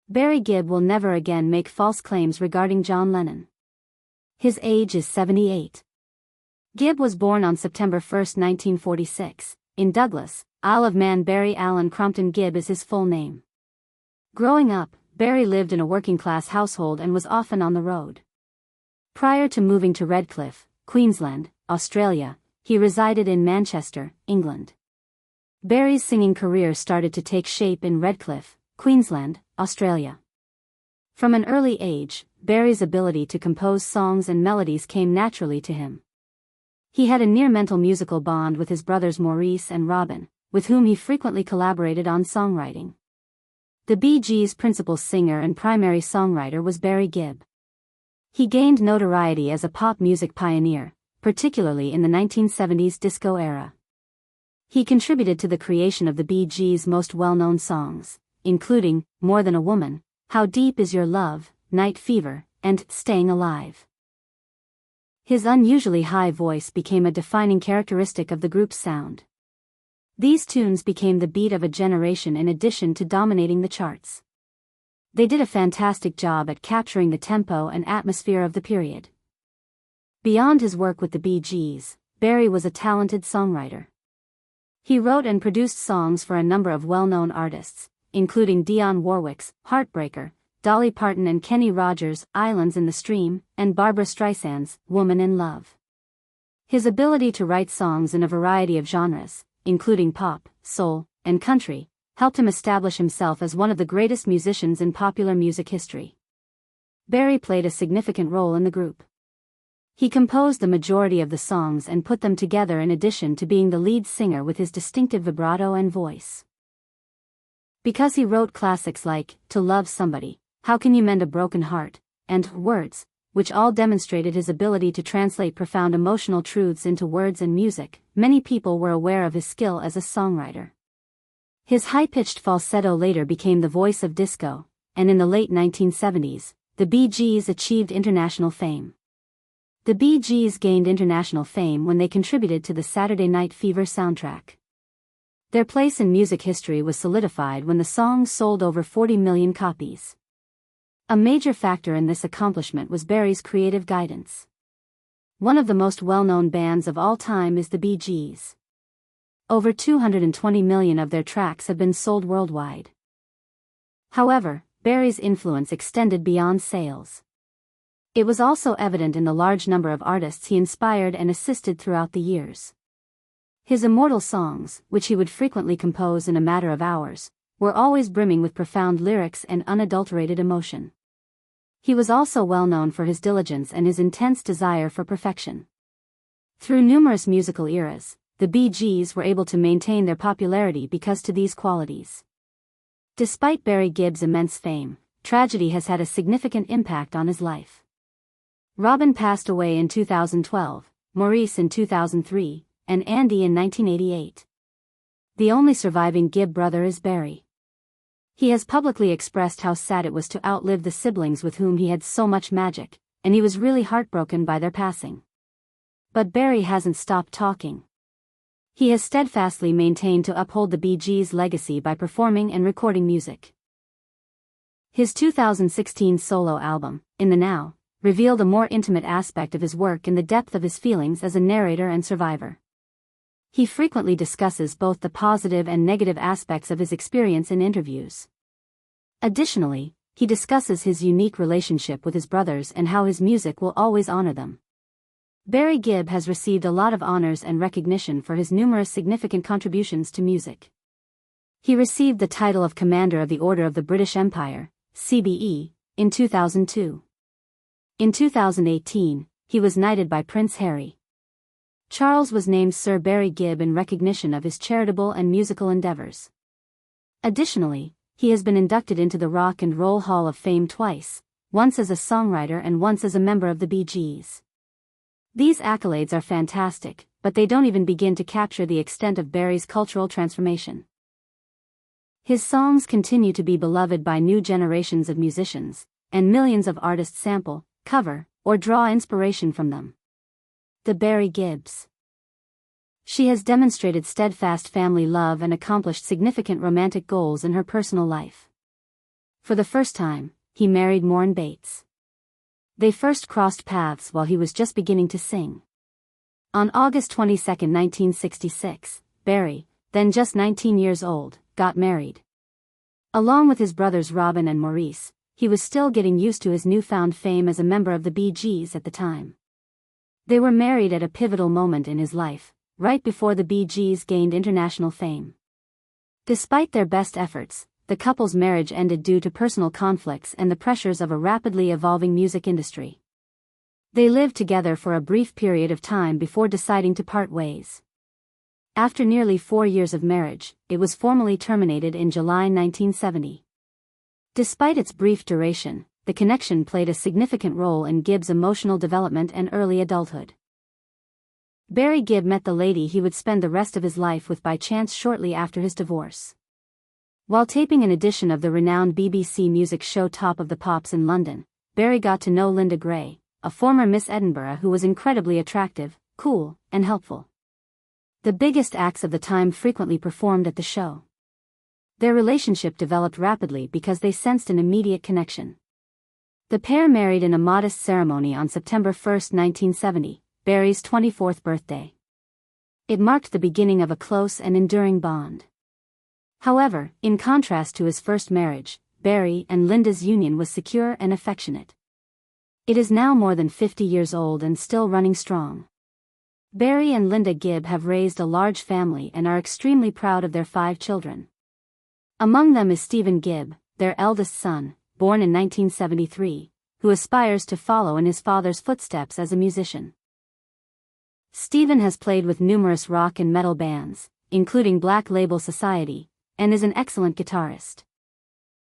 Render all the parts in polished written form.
Barry Gibb will never again make false claims regarding John Lennon. His age is 78. Gibb was born on September 1, 1946, in Douglas, Isle of Man. Barry Allen Crompton Gibb is his full name. Growing up, Barry lived in a working-class household and was often on the road. Prior to moving to Redcliffe, Queensland, Australia, he resided in Manchester, England. Barry's singing career started to take shape in Redcliffe, Queensland, Australia. From an early age, Barry's ability to compose songs and melodies came naturally to him. He had a near-mental musical bond with his brothers Maurice and Robin, with whom he frequently collaborated on songwriting. The Bee Gees' principal singer and primary songwriter was Barry Gibb. He gained notoriety as a pop music pioneer, particularly in the 1970s disco era. He contributed to the creation of the Bee Gees' most well-known songs, including More Than a Woman, How Deep Is Your Love, Night Fever, and Staying Alive. His unusually high voice became a defining characteristic of the group's sound. These tunes became the beat of a generation in addition to dominating the charts. They did a fantastic job at capturing the tempo and atmosphere of the period. Beyond his work with the Bee Gees, Barry was a talented songwriter. He wrote and produced songs for a number of well-known artists, including Dionne Warwick's Heartbreaker, Dolly Parton and Kenny Rogers' Islands in the Stream, and Barbra Streisand's Woman in Love. His ability to write songs in a variety of genres, including pop, soul, and country, helped him establish himself as one of the greatest musicians in popular music history. Barry played a significant role in the group. He composed the majority of the songs and put them together in addition to being the lead singer with his distinctive vibrato and voice. Because he wrote classics like To Love Somebody, How Can You Mend a Broken Heart, and Words, which all demonstrated his ability to translate profound emotional truths into words and music, many people were aware of his skill as a songwriter. His high-pitched falsetto later became the voice of disco, and in the late 1970s, the Bee Gees achieved international fame. The Bee Gees gained international fame when they contributed to the Saturday Night Fever soundtrack. Their place in music history was solidified when the song sold over 40 million copies. A major factor in this accomplishment was Barry's creative guidance. One of the most well-known bands of all time is the Bee Gees. Over 220 million of their tracks have been sold worldwide. However, Barry's influence extended beyond sales. It was also evident in the large number of artists he inspired and assisted throughout the years. His immortal songs, which he would frequently compose in a matter of hours, were always brimming with profound lyrics and unadulterated emotion. He was also well known for his diligence and his intense desire for perfection. Through numerous musical eras, the Bee Gees were able to maintain their popularity because to these qualities. Despite Barry Gibb's immense fame, tragedy has had a significant impact on his life. Robin passed away in 2012, Maurice in 2003, and Andy in 1988. The only surviving Gibb brother is Barry. He has publicly expressed how sad it was to outlive the siblings with whom he had so much magic, and he was really heartbroken by their passing. But Barry hasn't stopped talking. He has steadfastly maintained to uphold the Bee Gees' legacy by performing and recording music. His 2016 solo album, In the Now, revealed a more intimate aspect of his work in the depth of his feelings as a narrator and survivor. He frequently discusses both the positive and negative aspects of his experience in interviews. Additionally, he discusses his unique relationship with his brothers and how his music will always honor them. Barry Gibb has received a lot of honors and recognition for his numerous significant contributions to music. He received the title of Commander of the Order of the British Empire, CBE, in 2002. In 2018, he was knighted by Prince Harry. Charles was named Sir Barry Gibb in recognition of his charitable and musical endeavors. Additionally, he has been inducted into the Rock and Roll Hall of Fame twice, once as a songwriter and once as a member of the Bee Gees. These accolades are fantastic, but they don't even begin to capture the extent of Barry's cultural transformation. His songs continue to be beloved by new generations of musicians, and millions of artists sample, cover, or draw inspiration from them. The Barry Gibbs. She has demonstrated steadfast family love and accomplished significant romantic goals in her personal life. For the first time, he married Maureen Bates. They first crossed paths while he was just beginning to sing. On August 22, 1966, Barry, then just 19 years old, got married. Along with his brothers Robin and Maurice, he was still getting used to his newfound fame as a member of the Bee Gees at the time. They were married at a pivotal moment in his life, right before the Bee Gees gained international fame. Despite their best efforts, the couple's marriage ended due to personal conflicts and the pressures of a rapidly evolving music industry. They lived together for a brief period of time before deciding to part ways. After nearly 4 years of marriage, it was formally terminated in July 1970. Despite its brief duration, the connection played a significant role in Gibb's emotional development and early adulthood. Barry Gibb met the lady he would spend the rest of his life with by chance shortly after his divorce. While taping an edition of the renowned BBC music show Top of the Pops in London, Barry got to know Linda Gray, a former Miss Edinburgh who was incredibly attractive, cool, and helpful. The biggest acts of the time frequently performed at the show. Their relationship developed rapidly because they sensed an immediate connection. The pair married in a modest ceremony on September 1, 1970, Barry's 24th birthday. It marked the beginning of a close and enduring bond. However, in contrast to his first marriage, Barry and Linda's union was secure and affectionate. It is now more than 50 years old and still running strong. Barry and Linda Gibb have raised a large family and are extremely proud of their 5 children. Among them is Stephen Gibb, their eldest son, born in 1973, who aspires to follow in his father's footsteps as a musician. Stephen has played with numerous rock and metal bands, including Black Label Society, and is an excellent guitarist.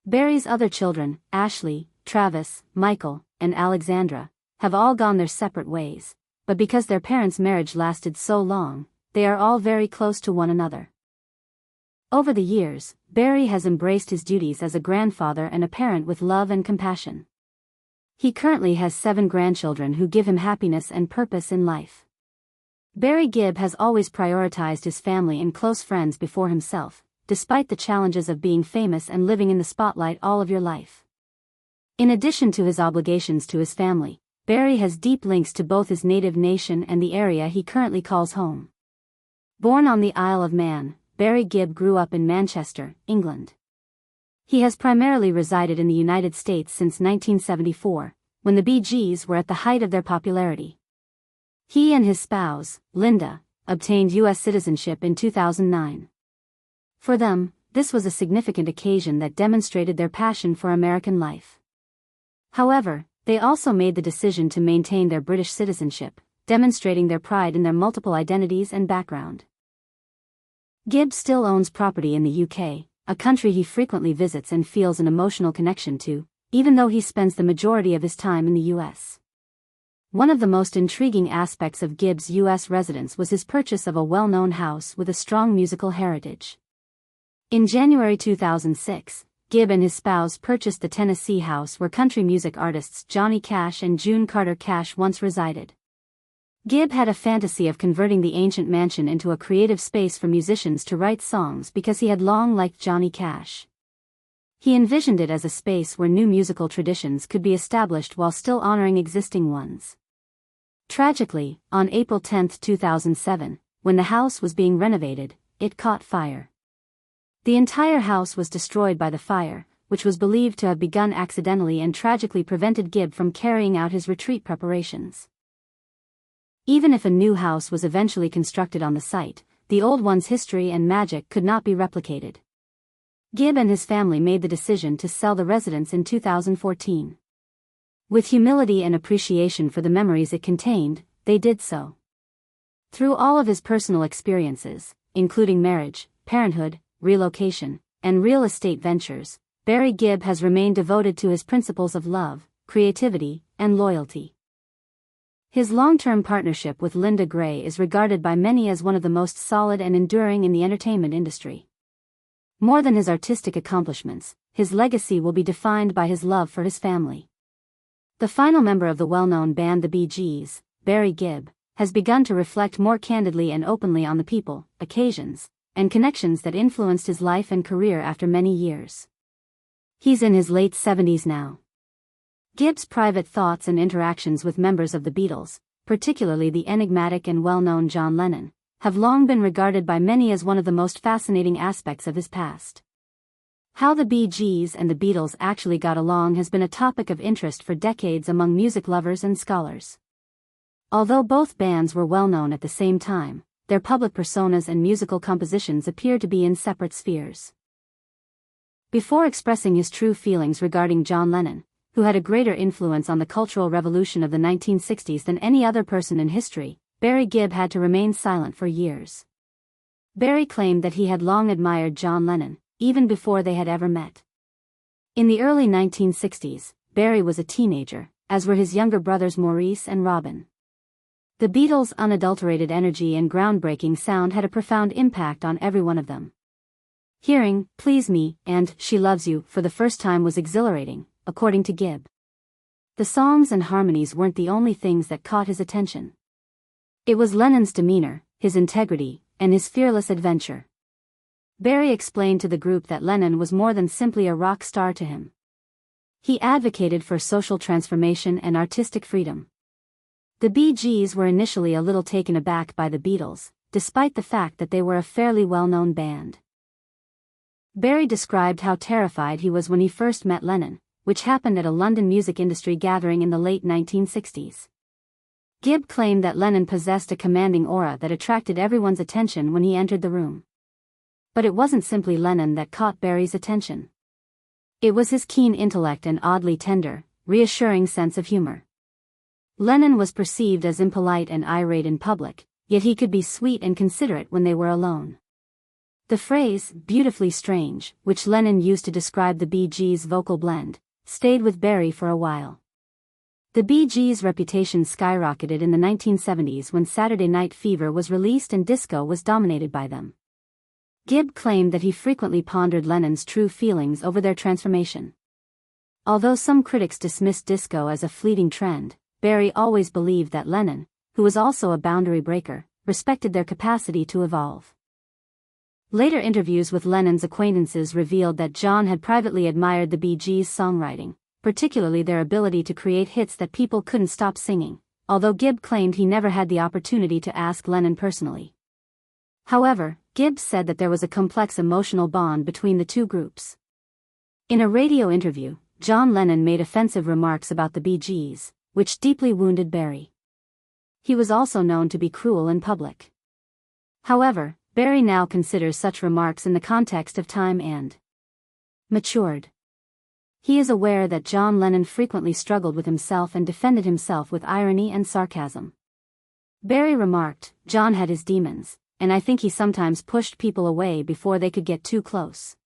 Barry's other children, Ashley, Travis, Michael, and Alexandra, have all gone their separate ways, but because their parents' marriage lasted so long, they are all very close to one another. Over the years, Barry has embraced his duties as a grandfather and a parent with love and compassion. He currently has 7 grandchildren who give him happiness and purpose in life. Barry Gibb has always prioritized his family and close friends before himself, despite the challenges of being famous and living in the spotlight all of your life. In addition to his obligations to his family, Barry has deep links to both his native nation and the area he currently calls home. Born on the Isle of Man, Barry Gibb grew up in Manchester, England. He has primarily resided in the United States since 1974, when the Bee Gees were at the height of their popularity. He and his spouse, Linda, obtained U.S. citizenship in 2009. For them, this was a significant occasion that demonstrated their passion for American life. However, they also made the decision to maintain their British citizenship, demonstrating their pride in their multiple identities and background. Gibb still owns property in the UK, a country he frequently visits and feels an emotional connection to, even though he spends the majority of his time in the US. One of the most intriguing aspects of Gibb's US residence was his purchase of a well-known house with a strong musical heritage. In January 2006, Gibb and his spouse purchased the Tennessee house where country music artists Johnny Cash and June Carter Cash once resided. Gibb had a fantasy of converting the ancient mansion into a creative space for musicians to write songs because he had long liked Johnny Cash. He envisioned it as a space where new musical traditions could be established while still honoring existing ones. Tragically, on April 10, 2007, when the house was being renovated, it caught fire. The entire house was destroyed by the fire, which was believed to have begun accidentally and tragically prevented Gibb from carrying out his retreat preparations. Even if a new house was eventually constructed on the site, the old one's history and magic could not be replicated. Gibb and his family made the decision to sell the residence in 2014. With humility and appreciation for the memories it contained, they did so. Through all of his personal experiences, including marriage, parenthood, relocation, and real estate ventures, Barry Gibb has remained devoted to his principles of love, creativity, and loyalty. His long-term partnership with Linda Gray is regarded by many as one of the most solid and enduring in the entertainment industry. More than his artistic accomplishments, his legacy will be defined by his love for his family. The final member of the well-known band the Bee Gees, Barry Gibb, has begun to reflect more candidly and openly on the people, occasions, and connections that influenced his life and career after many years. He's in his late 70s now. Gibb's private thoughts and interactions with members of the Beatles, particularly the enigmatic and well-known John Lennon, have long been regarded by many as one of the most fascinating aspects of his past. How the Bee Gees and the Beatles actually got along has been a topic of interest for decades among music lovers and scholars. Although both bands were well known at the same time, their public personas and musical compositions appear to be in separate spheres. Before expressing his true feelings regarding John Lennon, who had a greater influence on the cultural revolution of the 1960s than any other person in history, Barry Gibb had to remain silent for years. Barry claimed that he had long admired John Lennon, even before they had ever met. In the early 1960s, Barry was a teenager, as were his younger brothers Maurice and Robin. The Beatles' unadulterated energy and groundbreaking sound had a profound impact on every one of them. Hearing "Please Me" and "She Loves You" for the first time was exhilarating, according to Gibb. The songs and harmonies weren't the only things that caught his attention. It was Lennon's demeanor, his integrity, and his fearless adventure. Barry explained to the group that Lennon was more than simply a rock star to him. He advocated for social transformation and artistic freedom. The Bee Gees were initially a little taken aback by the Beatles, despite the fact that they were a fairly well-known band. Barry described how terrified he was when he first met Lennon, which happened at a London music industry gathering in the late 1960s. Gibb claimed that Lennon possessed a commanding aura that attracted everyone's attention when he entered the room. But it wasn't simply Lennon that caught Barry's attention. It was his keen intellect and oddly tender, reassuring sense of humor. Lennon was perceived as impolite and irate in public, yet he could be sweet and considerate when they were alone. The phrase, "beautifully strange," which Lennon used to describe the Bee Gees' vocal blend, stayed with Barry for a while. The Bee Gees' reputation skyrocketed in the 1970s when Saturday Night Fever was released and disco was dominated by them. Gibb claimed that he frequently pondered Lennon's true feelings over their transformation. Although some critics dismissed disco as a fleeting trend, Barry always believed that Lennon, who was also a boundary breaker, respected their capacity to evolve. Later interviews with Lennon's acquaintances revealed that John had privately admired the Bee Gees' songwriting, particularly their ability to create hits that people couldn't stop singing, although Gibb claimed he never had the opportunity to ask Lennon personally. However, Gibb said that there was a complex emotional bond between the two groups. In a radio interview, John Lennon made offensive remarks about the Bee Gees, which deeply wounded Barry. He was also known to be cruel in public. However, Barry now considers such remarks in the context of time and matured. He is aware that John Lennon frequently struggled with himself and defended himself with irony and sarcasm. Barry remarked, "John had his demons, and I think he sometimes pushed people away before they could get too close."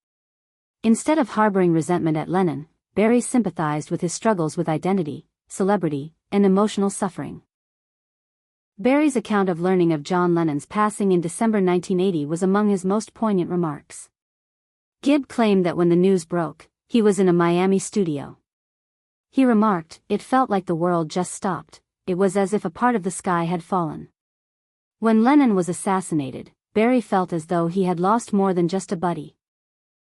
Instead of harboring resentment at Lennon, Barry sympathized with his struggles with identity, celebrity, and emotional suffering. Barry's account of learning of John Lennon's passing in December 1980 was among his most poignant remarks. Gibb claimed that when the news broke, he was in a Miami studio. He remarked, "It felt like the world just stopped, it was as if a part of the sky had fallen." When Lennon was assassinated, Barry felt as though he had lost more than just a buddy.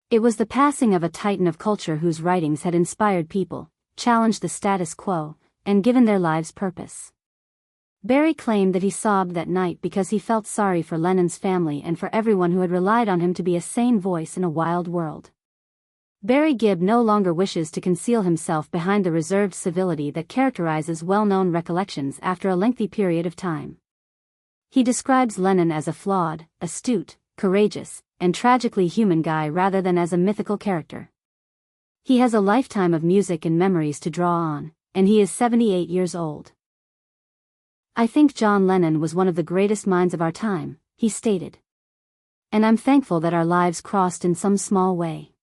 It was the passing of a titan of culture whose writings had inspired people, challenged the status quo, and given their lives purpose. Barry claimed that he sobbed that night because he felt sorry for Lennon's family and for everyone who had relied on him to be a sane voice in a wild world. Barry Gibb no longer wishes to conceal himself behind the reserved civility that characterizes well-known recollections after a lengthy period of time. He describes Lennon as a flawed, astute, courageous, and tragically human guy rather than as a mythical character. He has a lifetime of music and memories to draw on, and he is 78 years old. "I think John Lennon was one of the greatest minds of our time," he stated. "And I'm thankful that our lives crossed in some small way.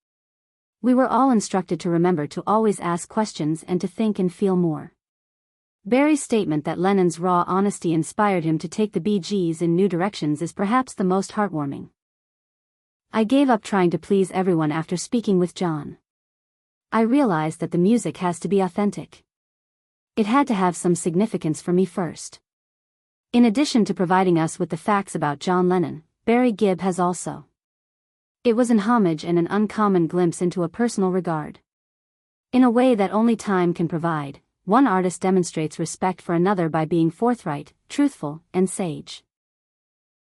We were all instructed to remember to always ask questions and to think and feel more." Barry's statement that Lennon's raw honesty inspired him to take the Bee Gees in new directions is perhaps the most heartwarming. "I gave up trying to please everyone after speaking with John. I realized that the music has to be authentic. It had to have some significance for me first." In addition to providing us with the facts about John Lennon, Barry Gibb has also It was an homage and an uncommon glimpse into a personal regard. In a way that only time can provide, one artist demonstrates respect for another by being forthright, truthful, and sage.